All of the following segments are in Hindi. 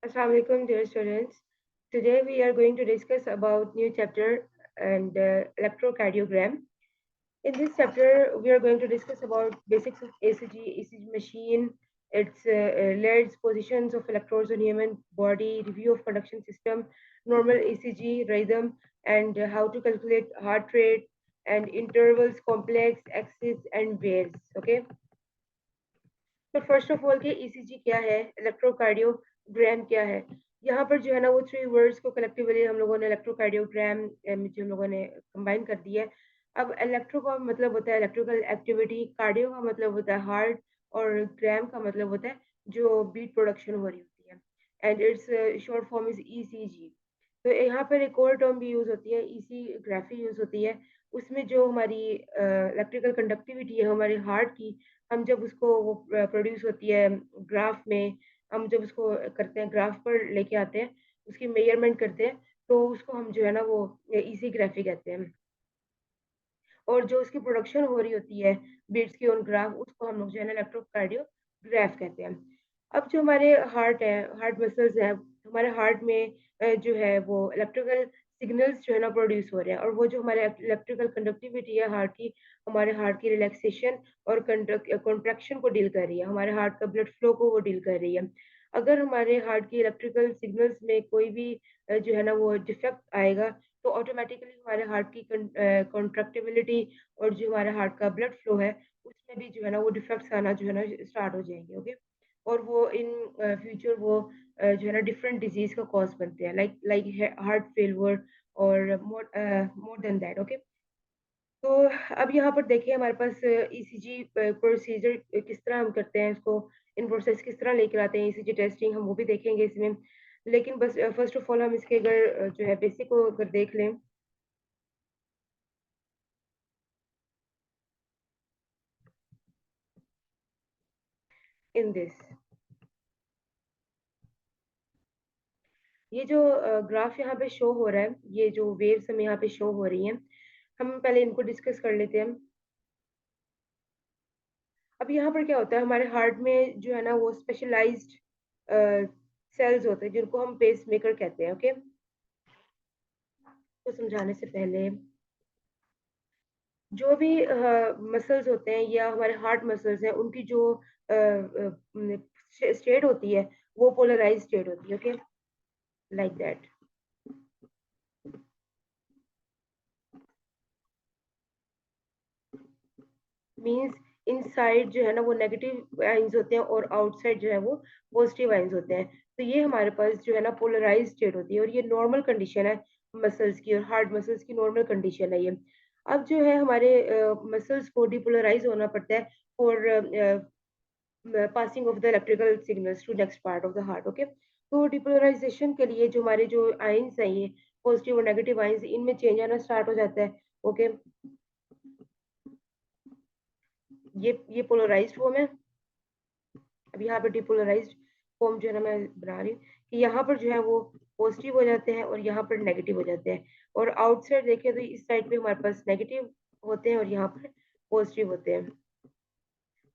Assalamu alaikum, dear students. Today we are going to discuss about new chapter and electrocardiogram. In this chapter, we are going to discuss about basics of ECG machine, its leads, positions of electrodes on human body, review of conduction system, normal ECG rhythm, and how to calculate heart rate and intervals, complex, axis, and waves. Okay. तो फर्स्ट ऑफ ऑल के ईसीजी क्या है, इलेक्ट्रोकार्डियोग्राम क्या है। यहाँ पर जो है ना वो थ्री वर्ड्स को कलेक्टिवली हम लोगों ने इलेक्ट्रोकार्डियोग्राम जो हम लोगों ने कंबाइन कर दिया है। अब इलेक्ट्रो का मतलब होता है इलेक्ट्रिकल एक्टिविटी, कार्डियो का मतलब होता है हार्ट, और ग्राम का मतलब होता है जो बीट प्रोडक्शन हो रही होती है, and it's short form is ECG. तो यहाँ पर एक और टर्म भी यूज होती है, ईसीग्राफी यूज होती है। उसमें जो हमारी इलेक्ट्रिकल कंडक्टिविटी है हमारे हार्ट की, हम जब उसको वो प्रोड्यूस होती है ग्राफ में, हम जब उसको करते हैं ग्राफ पर लेके आते हैं, उसकी मेजरमेंट करते हैं, तो उसको हम जो है ना वो ईसीग्राफी कहते हैं। और जो उसकी प्रोडक्शन हो रही होती है बीट्स की ऑन ग्राफ, उसको हम लोग जो है ना इलेक्ट्रोकार्डियोग्राफ कहते हैं। अब जो हमारे हार्ट है, हार्ट मसल्स है, हमारे हार्ट में जो है वो इलेक्ट्रिकल सिग्नल्स जो है ना प्रोड्यूस हो रहे हैं, और वो जो हमारे इलेक्ट्रिकल कंडक्टिविटी है हार्ट की, हमारे हार्ट की रिलैक्सेशन और कॉन्ट्रैक्शन को डील कर रही है, हमारे हार्ट का ब्लड फ्लो को वो डील कर रही है। अगर हमारे हार्ट की इलेक्ट्रिकल सिग्नल्स में कोई भी जो है ना वो डिफेक्ट आएगा, तो ऑटोमेटिकली हमारे हार्ट की कॉन्ट्रैक्टिबिलिटी और जो हमारे हार्ट का ब्लड फ्लो है, उसमें भी जो है ना वो डिफेक्ट्स आना जो है ना स्टार्ट हो जाएंगे। ओके। और वो इन फ्यूचर वो जो है ना डिफरेंट डिजीज का कॉज बनते हैं, लाइक लाइक हार्ट फेलियर और मोर देन दैट। ओके। तो अब यहाँ पर देखिए हमारे पास ईसीजी प्रोसीजर किस तरह हम करते हैं इसको, इन प्रोसेस किस तरह लेकर आते हैं ईसीजी टेस्टिंग, हम वो भी देखेंगे इसमें। लेकिन बस फर्स्ट ऑफ ऑल हम इसके अगर जो है बेसिक को अगर देख लें इन दिस, ये जो ग्राफ यहाँ पे शो हो रहा है, ये जो वेव्स हमें यहाँ पे शो हो रही हैं, हम पहले इनको डिस्कस कर लेते हैं। अब यहाँ पर क्या होता है, हमारे हार्ट में जो है ना वो स्पेशलाइज्ड सेल्स होते हैं जिनको हम पेस मेकर कहते हैं। ओके। तो समझाने से पहले, जो भी मसल्स होते हैं या हमारे हार्ट मसल्स हैं, उनकी जो स्टेट होती है, वो पोलराइज स्टेट होती है। Okay, like that. Means inside जो है ना वो नेगेटिव आइंस होते हैं, और आउटसाइड जो है वो पॉजिटिव आइंस होते हैं। तो ये हमारे पास जो है ना पोलराइज स्टेट होती है, और ये नॉर्मल कंडीशन है मसल्स की, और हार्ट मसल्स की नॉर्मल कंडीशन है ये। अब जो है हमारे मसल्स को डिपोलराइज होना पड़ता है for passing of the electrical signals to next part of the heart। Okay. तो डिपोलराइजेशन के लिए जो हमारे जो आयंस हैं, ये पॉजिटिव और नेगेटिव आयंस, इनमें चेंज आना स्टार्ट हो जाता है। ओके। ये पोलराइज्ड फॉर्म है। अब यहाँ पर डिपोलराइज्ड फॉर्म जो है ना मैं बना रही हूँ कि यहाँ पर जो है वो पॉजिटिव हो जाते हैं और यहाँ पर नेगेटिव हो जाते हैं। और आउटसाइड देखें तो इस साइड पे हमारे पास नेगेटिव होते हैं और यहाँ पर पॉजिटिव होते हैं।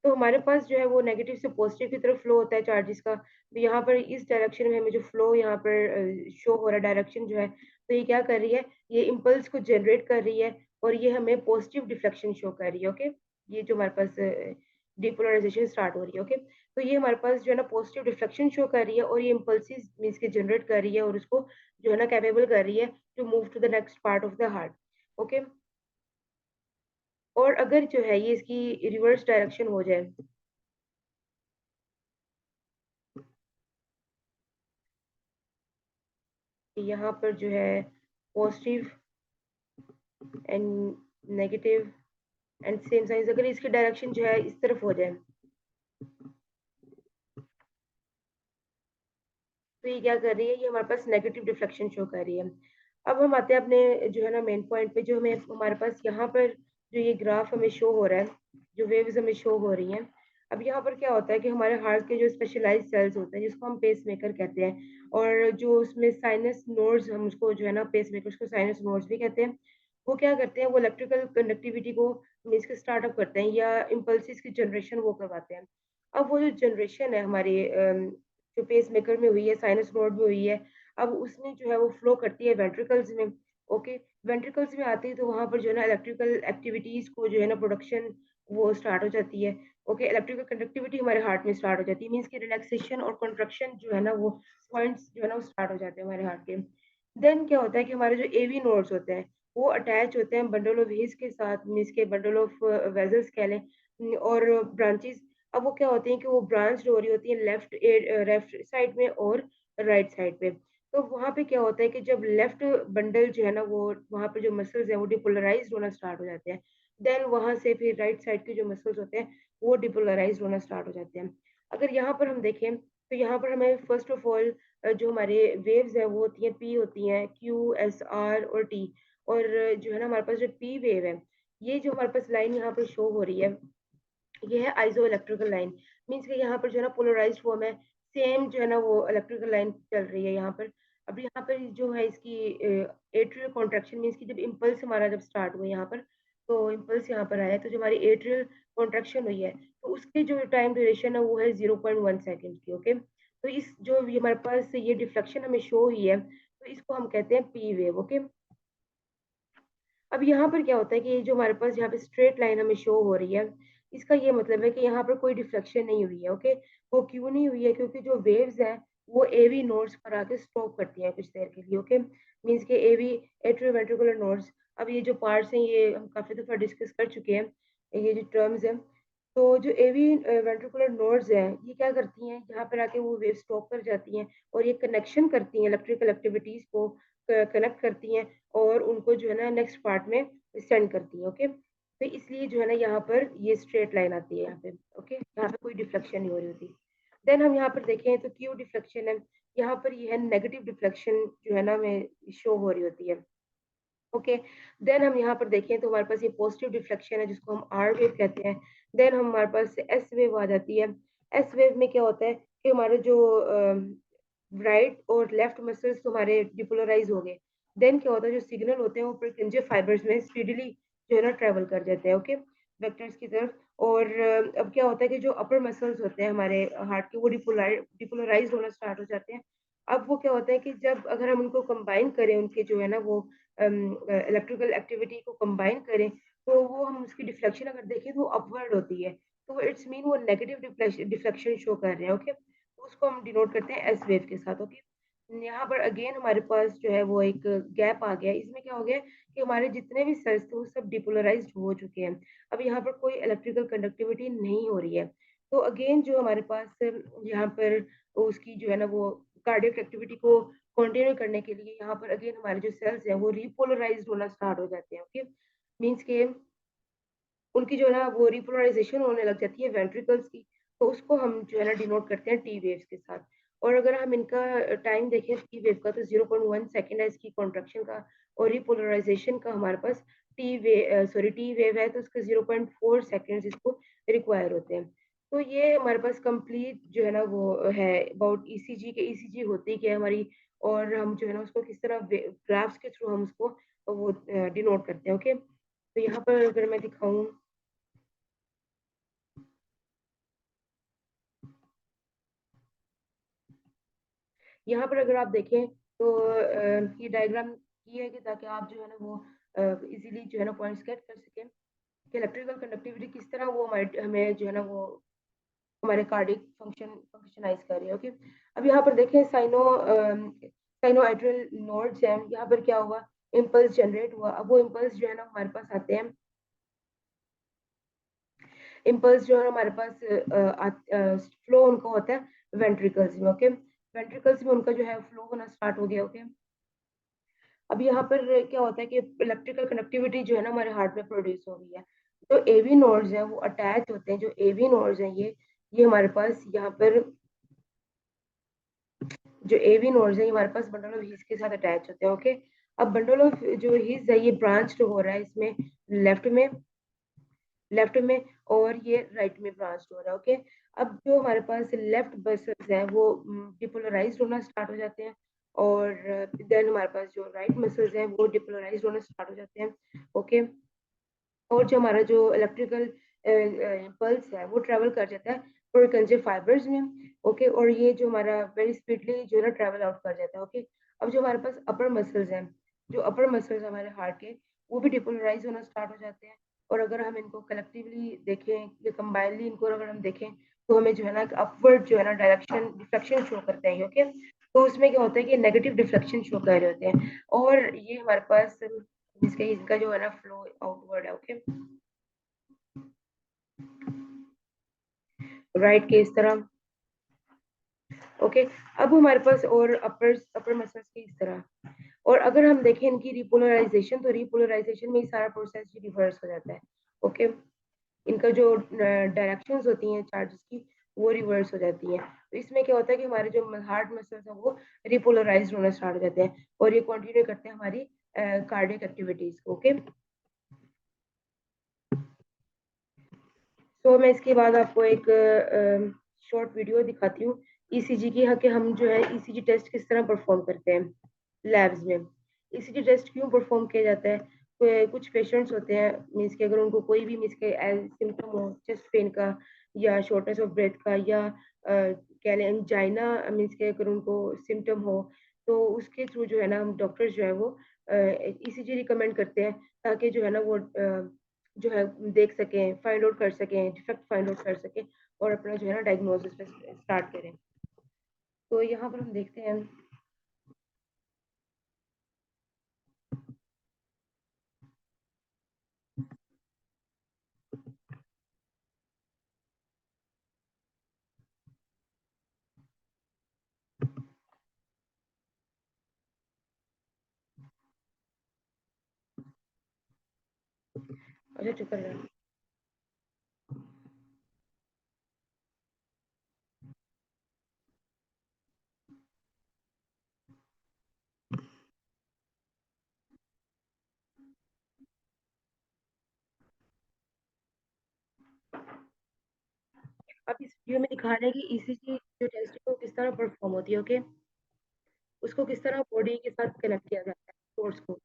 तो हमारे पास जो है वो नेगेटिव से पॉजिटिव की तरफ फ्लो होता है चार्जेस का। तो यहाँ पर इस डायरेक्शन में हमें जो फ्लो यहाँ पर शो हो रहा है डायरेक्शन जो है, तो ये क्या कर रही है, ये इम्पल्स को जनरेट कर रही है, और ये हमें पॉजिटिव डिफ्लेक्शन शो कर रही है। ओके। ये जो हमारे पास डिपोलराइजेशन स्टार्ट हो रही है। ओके। तो ये हमारे पास जो है ना पॉजिटिव डिफ्लेक्शन शो कर रही है, और ये इम्पल्सिस मीन्स के जनरेट कर रही है, और उसको जो है ना कैपेबल कर रही है to move to the next part of the heart. Okay. और अगर जो है ये इसकी रिवर्स डायरेक्शन हो जाए, यहाँ पर जो है positive and negative and same science, अगर इसकी डायरेक्शन जो है इस तरफ हो जाए, तो ये क्या कर रही है, ये हमारे पास नेगेटिव डिफ्लेक्शन शो कर रही है। अब हम आते हैं अपने जो है ना मेन पॉइंट पे, जो हमें हमारे पास यहाँ पर जो ये ग्राफ हमें शो हो रहा है, जो वेव्स हमें शो हो रही हैं। अब यहाँ पर क्या होता है कि हमारे हार्ट के जो स्पेशलाइज्ड सेल्स होते हैं, जिसको हम पेस मेकर कहते हैं, और जो उसमें साइनस नोड्स, हम उसको जो है ना पेस मेकर को साइनस नोड्स भी कहते हैं, वो क्या करते हैं, वो इलेक्ट्रिकल कंडक्टिविटी को मीन्स के स्टार्टअप करते हैं, या इम्पल्सिस की जनरेशन वो करवाते हैं। अब वो जो जनरेशन है हमारे जो पेस मेकर में हुई है, साइनस नोड में हुई है, अब उसमें जो है वो फ्लो करती है वेंट्रिकल्स में। ओके, वेंट्रिकल्स में आती है तो वहाँ पर जो है ना इलेक्ट्रिकल एक्टिविटीज़ को जो है ना प्रोडक्शन वो स्टार्ट हो जाती है। ओके, इलेक्ट्रिकल कंडक्टिविटी हमारे हार्ट में स्टार्ट हो जाती है, मीन्स कि रिलैक्सेशन और कंट्रक्शन जो है ना वो पॉइंट्स जो है ना वो स्टार्ट हो जाते हैं हमारे हार्ट के। देन क्या होता है कि हमारे जो एवी नोड्स होते हैं वो अटैच होते हैं बंडल ऑफ हीज के साथ, मीन्स के बंडल ऑफ वेजल्स कह लें, और ब्रांचेस। अब वो क्या होती हैं कि वो ब्रांच हो रही होती है लेफ्ट साइड में और राइट साइड पे। तो वहाँ पे क्या होता है कि जब लेफ्ट बंडल जो है ना वो वहाँ पे जो मसल्स हैं वो डिपोलराइज होना स्टार्ट हो जाते हैं। देन वहाँ से फिर राइट साइड के जो मसल्स होते हैं वो डिपोलराइज होना स्टार्ट हो जाते हैं। अगर यहाँ पर हम देखें तो यहाँ पर हमें फर्स्ट ऑफ ऑल जो हमारे वेव्स हैं वो होती हैं पी, होती हैं क्यू, एस, आर और टी। और जो है ना हमारे पास जो पी वेव है, ये जो हमारे पास लाइन यहाँ पर शो हो रही है, ये है आइसो इलेक्ट्रिकल लाइन। मीन्स कि यहाँ पर जो है ना पोलराइज्ड फॉर्म है, सेम जो है ना वो इलेक्ट्रिकल लाइन चल रही है यहाँ पर। अब यहाँ पर जो है इसकी एट्रियल कॉन्ट्रैक्शन, मीन्स की जब इम्पल्स हमारा जब स्टार्ट हुआ यहाँ पर, तो इम्पल्स यहाँ पर आया तो जो हमारी एट्रियल कॉन्ट्रैक्शन हुई है तो उसकी जो टाइम ड्यूरेशन है वो है 0.1 सेकेंड की। ओके, तो इस जो ये हमारे पास ये डिफ्लेक्शन हमें शो हुई है तो इसको हम कहते हैं पी वेव। ओके, अब यहाँ पर क्या होता है कि ये जो हमारे पास यहाँ पे स्ट्रेट लाइन हमें शो हो रही है, इसका ये मतलब है कि यहाँ पर कोई डिफ्लेक्शन नहीं हुई है। ओके, वो क्यों नहीं हुई है? क्योंकि जो वेव्स हैं वो एवी नोड्स पर आके स्टॉप करती हैं कुछ देर के लिए। ओके, मीन्स के एवी एट्रियोवेंट्रिकुलर नोड्स। अब ये जो पार्ट्स हैं ये हम काफी दफा डिस्कस कर चुके हैं, ये जो टर्म्स हैं। तो जो एवी वेंट्रिकुलर नोड्स हैं ये क्या करती हैं, यहाँ पर आके वो वेव स्टॉप कर जाती हैं और ये कनेक्शन करती हैं, इलेक्ट्रिकल एक्टिविटीज को कनेक्ट करती हैं और उनको जो है ना नेक्स्ट पार्ट में सेंड करती है। ओके, तो इसलिए जो है ना यहाँ पर ये स्ट्रेट लाइन आती है यहाँ पे। ओके, यहाँ पे कोई डिफ्लेक्शन नहीं हो रही होती। देन हम यहाँ पर देखें तो क्यू डिफ्लेक्शन है, यहाँ पर ये है नेगेटिव डिफ्लेक्शन जो है ना हमें शो हो रही होती है। ओके, देन हम यहाँ पर देखें तो हमारे पास ये पॉजिटिव डिफ्लेक्शन है जिसको हम आर वेव कहते हैं। देन हमारे पास एस वेव आ जाती है। एस वेव में क्या होता है कि हमारे जो राइट और लेफ्ट मसल्स तुम्हारे डिपोलराइज हो गए। देन क्या होता है जो सिग्नल होते हैं वो प्रिंजिव फाइबर्स में स्पीडीली जो है ना ट्रेवल कर जाते हैं। ओके, वेक्टर्स की तरफ। और अब क्या होता है कि जो अपर मसल्स होते हैं हमारे हार्ट के वो डिपोलराइज होना स्टार्ट हो जाते हैं। अब वो क्या होता है कि जब अगर हम उनको कंबाइन करें, उनके जो है ना वो इलेक्ट्रिकल एक्टिविटी को कंबाइन करें तो वो हम उसकी डिफ्लेक्शन अगर देखें तो अपवर्ड होती है। तो इट्स मीन वो नेगेटिव डिफ्लेक्शन शो कर रहे हैं। ओके, तो उसको हम डिनोट करते हैं एस वेव के साथ। ओके, यहाँ पर अगेन हमारे पास जो है वो एक गैप आ गया। इसमें क्या हो गया कि हमारे जितने भी सेल्स थे वो सब डिपोलराइज्ड हो चुके हैं। अब यहाँ पर कोई इलेक्ट्रिकल कंडक्टिविटी नहीं हो रही है। तो अगेन जो हमारे पास यहाँ पर उसकी जो है ना वो कार्डियक एक्टिविटी को कंटिन्यू करने के लिए यहाँ पर अगेन हमारे जो सेल्स हैं वो रिपोलराइज्ड होना स्टार्ट हो जाते हैं। ओके, मीन्स के उनकी जो है ना वो रिपोलराइजेशन होने लग जाती है वेंट्रिकल्स की। तो उसको हम जो है ना डिनोट करते हैं टी वेव्स के साथ। और अगर हम इनका टाइम देखें टी वेव का तो 0.1 सेकेंड है इसकी कॉन्ट्रैक्शन का, और रिपोलराइजेशन का हमारे पास टी वेव है तो उसका 0.4 सेकेंड इसको रिक्वायर होते हैं। तो ये हमारे पास कंप्लीट जो है ना वो है अबाउट ईसीजी के। ईसीजी होती क्या है हमारी, और हम जो है ना उसको किस तरह ग्राफ्स के थ्रू हम उसको वो डिनोट करते हैं। ओके, तो यहाँ पर अगर मैं दिखाऊं, यहाँ पर अगर आप देखें तो ये डायग्राम ये है कि ताकि आप जो है ना वो इजीली जो है ना पॉइंट्स गेट कर सकें कि इलेक्ट्रिकल कंडक्टिविटी किस तरह वो हमारे हमें जो है ना वो हमारे कार्डिक फंक्शनाइज कर रही है। ओके, अब यहाँ पर देखें साइनोएट्रियल नोड्स हैं, यहाँ पर क्या हुआ, इम्पल्स जनरेट हुआ। अब वो इम्पल्स जो है ना हमारे पास आते हैं, इम्पल्स जो है हमारे पास फ्लो उनका होता है वेंट्रिकल्स में। ओके, वेंट्रिकल्स में उनका जो है फ्लो होना स्टार्ट हो गया। ओके, अब यहाँ पर क्या होता है कि इलेक्ट्रिकल कनेक्टिविटी जो है ना हमारे हार्ट में प्रोड्यूस हो रही है। जो एवी नोड्स हैं वो अटैच होते हैं, जो एवी नोड्स हैं ये हमारे पास यहाँ पर जो एवी नोड्स हैं ये हमारे पास बंडल ऑफ हीज के साथ अटैच होते हैं। ओके, अब बंडल ऑफ जो हीज है ये ब्रांच हो रहा है इसमें लेफ्ट में लेफ्ट में और ये राइट में ब्रांच हो रहा है। ओके, अब जो हमारे पास लेफ्ट मसल्स हैं वो डिपोलराइज होना स्टार्ट हो जाते हैं, और देन हमारे पास जो राइट मसल्स हैं वो डिपोलराइज होना स्टार्ट हो जाते हैं। ओके, और जो हमारा जो इलेक्ट्रिकल पल्स है वो ट्रेवल कर जाता है और कंजे फाइबर्स में। ओके, और ये जो हमारा वेरी स्पीडली जो है ना ट्रेवल आउट कर जाता है। ओके, अब जो हमारे पास अपर मसल्स हैं, जो अपर मसल्स हमारे हार्ट के, वो भी डिपोलराइज होना स्टार्ट हो जाते हैं। और अगर हम इनको कलेक्टिवली देखें या कंबाइनली इनको अगर हम देखें, तो हमें जो है ना अपवर्ड जो है ना डायरेक्शन डिफ्लेक्शन शो करते हैं। ओके, तो उसमें क्या होता है कि नेगेटिव डिफ्लेक्शन शो कर रहे होते हैं, और ये हमारे पास इसका इसका जो है ना फ्लो आउटवर्ड है। ओके, राइट के इस तरह। ओके, अब हमारे पास और अपर मसल्स के इस तरह। और अगर हम देखें इनकी रिपोलराइजेशन, तो रिपोलराइजेशन में ही सारा प्रोसेस रिवर्स हो जाता है। ओके, इनका जो डायरेक्शंस होती हैं चार्जेस की, वो रिवर्स हो जाती हैं। तो इसमें क्या होता है कि हमारे जो हार्ट मसल्स हैं वो रिपोलराइज होना स्टार्ट हो जाते हैं, और ये कंटिन्यू करते हैं हमारी कार्डियक एक्टिविटीज। ओके, तो मैं इसके बाद आपको एक शॉर्ट वीडियो दिखाती हूँ ईसीजी की, कि हम जो है ईसीजी टेस्ट किस तरह परफॉर्म करते हैं लैब्स में। ईसीजी टेस्ट क्यों परफॉर्म किया जाता है? कुछ पेशेंट्स होते हैं, मीन्स के अगर उनको कोई भी मीन्स के सिम्टम हो चेस्ट पेन का, या शॉर्टनेस ऑफ ब्रेथ का, या कह लें एंजाइना, मीन्स के अगर उनको सिम्टम हो, तो उसके थ्रू जो है ना हम डॉक्टर्स जो है वो ईसीजी रिकमेंड करते हैं, ताकि जो है ना वो जो है देख सकें, फाइंड आउट कर सकें, डिफेक्ट फाइंड आउट कर सकें, और अपना जो है ना डायग्नोसिस पे स्टार्ट करें। तो यहाँ पर हम देखते हैं। अच्छा, चुप कर रहा है। अब इस वीडियो में दिखा रहे हैं कि ईसीजी जो टेस्ट है वो किस तरह परफॉर्म होती है। ओके, उसको किस तरह बॉडी के साथ कनेक्ट किया जाता है सोर्स को।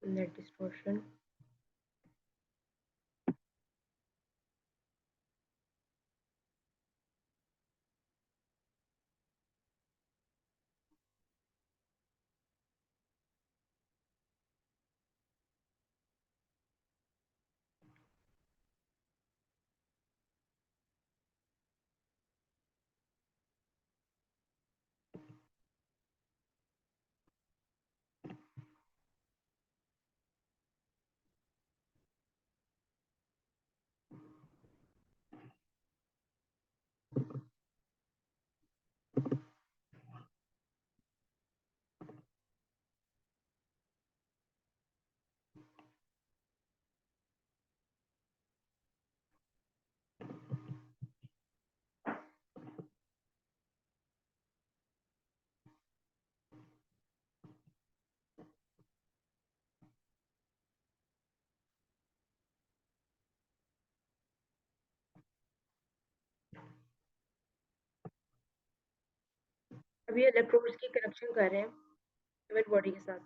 Net distortion. अभी इलेक्ट्रोड्स की कनेक्शन कर रहे हैं ह्यूमन बॉडी के साथ।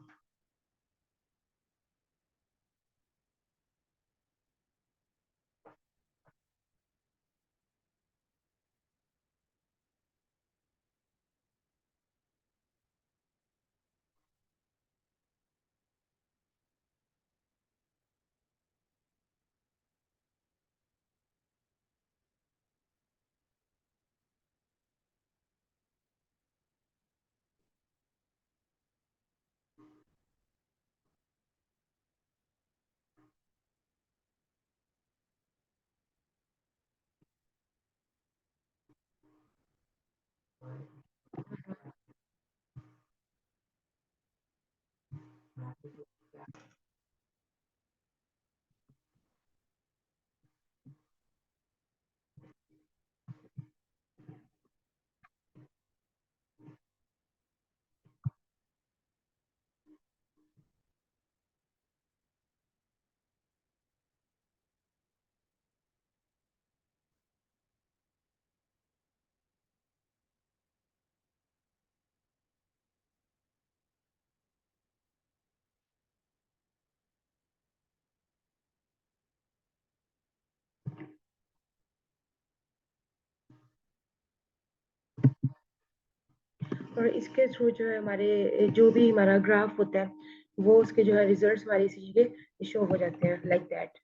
और इसके थ्रू जो है हमारे जो भी हमारा ग्राफ होता है वो उसके जो है रिजल्ट्स हमारे ईसीजी के शो हो जाते हैं लाइक दैट।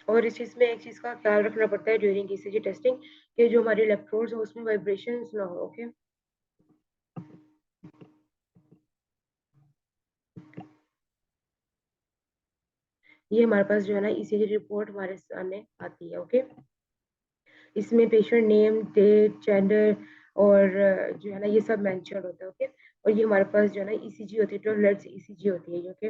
और इस चीज़ में एक चीज़ का ख्याल रखना पड़ता है ड्यूरिंग ईसीजी टेस्टिंग कि जो हमारे इलेक्ट्रोड्स हो उसमें वाइब्रेशंस ना हो। ओके, ये हमारे पास जो है ना ईसीजी रिपोर्ट हमारे सामने आती है। ओके, इसमें पेशेंट नेम, डेट, जेंडर और जो है ना ये सब मेंशन होता है। ओके, और ये हमारे पास जो है ना ईसीजी होती है, 12 लेट्स ईसीजी होती है। ओके,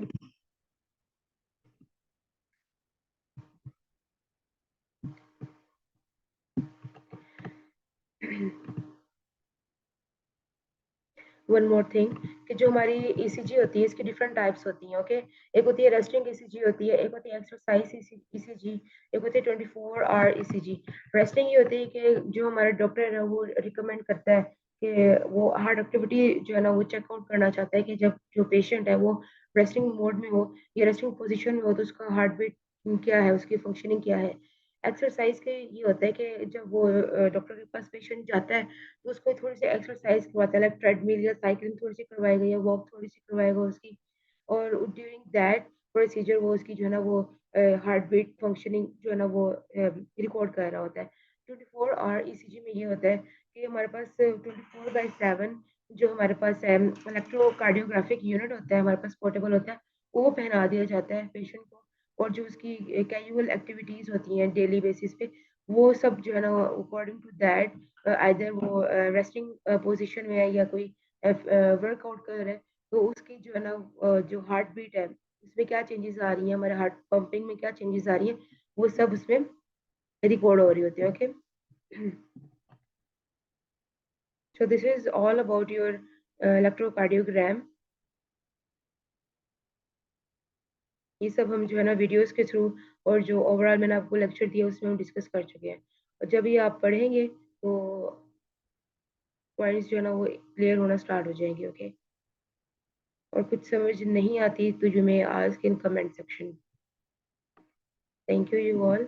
वन मोर थिंग कि जो हमारी ईसीजी होती है इसकी डिफरेंट टाइप्स होती हैं। ओके, एक होती है रेस्टिंग ईसीजी होती है, एक होती है एक्सरसाइज ईसीजी, एक होती है 24 आवर ईसीजी। रेस्टिंग ये होती है कि जो हमारा डॉक्टर है वो रिकमेंड करता है कि वो हार्ट एक्टिविटी जो है ना वो चेकआउट करना चाहता है कि जब जो पेशेंट है वो रेस्टिंग मोड में हो या रेस्टिंग पोजिशन में हो तो उसका हार्ट बीट क्या है, उसकी फंक्शनिंग क्या है। एक्सरसाइज के ये होता है कि जब वो डॉक्टर के पास पेशेंट जाता है तो उसको थोड़ी सी एक्सरसाइज करवाता है, लाइक ट्रेडमिल या साइकिलिंग थोड़ी सी करवाएगा या वॉक थोड़ी सी करवाएगा उसकी। और ड्यूरिंग दैट प्रोसीजर वो उसकी जो है ना वो हार्ट बीट फंक्शनिंग जो है ना वो रिकॉर्ड कर रहा होता है। 24 आवर ईसीजी में ये होता है कि हमारे पास 24/7 जो हमारे पास इलेक्ट्रोकार्डियोग्राफिक यूनिट होता है, हमारे पास पोर्टेबल होता है, वो पहना दिया जाता है पेशेंट को। और जो उसकी कैजुअल एक्टिविटीज होती हैं डेली बेसिस पे वो सब जो है ना अकॉर्डिंग टू दैट आइदर वो रेस्टिंग पोजीशन में है या कोई वर्कआउट कर रहा है तो उसकी जो है ना जो हार्ट बीट है उसमें क्या चेंजेस आ रही हैं, हमारे हार्ट पंपिंग में क्या चेंजेस आ रही हैं, वो सब उसमें रिकॉर्ड हो रही होती है। Okay, so this is all about your electrocardiogram. ये सब हम जो है ना वीडियोस के थ्रू और जो ओवरऑल मैंने आपको लेक्चर दिया उसमें हम डिस्कस कर चुके हैं। और जब ये आप पढ़ेंगे तो पॉइंट्स जो है ना वो क्लियर होना स्टार्ट हो जाएंगे। ओके, और कुछ समझ नहीं आती तो you may ask in comment section. Thank you you all.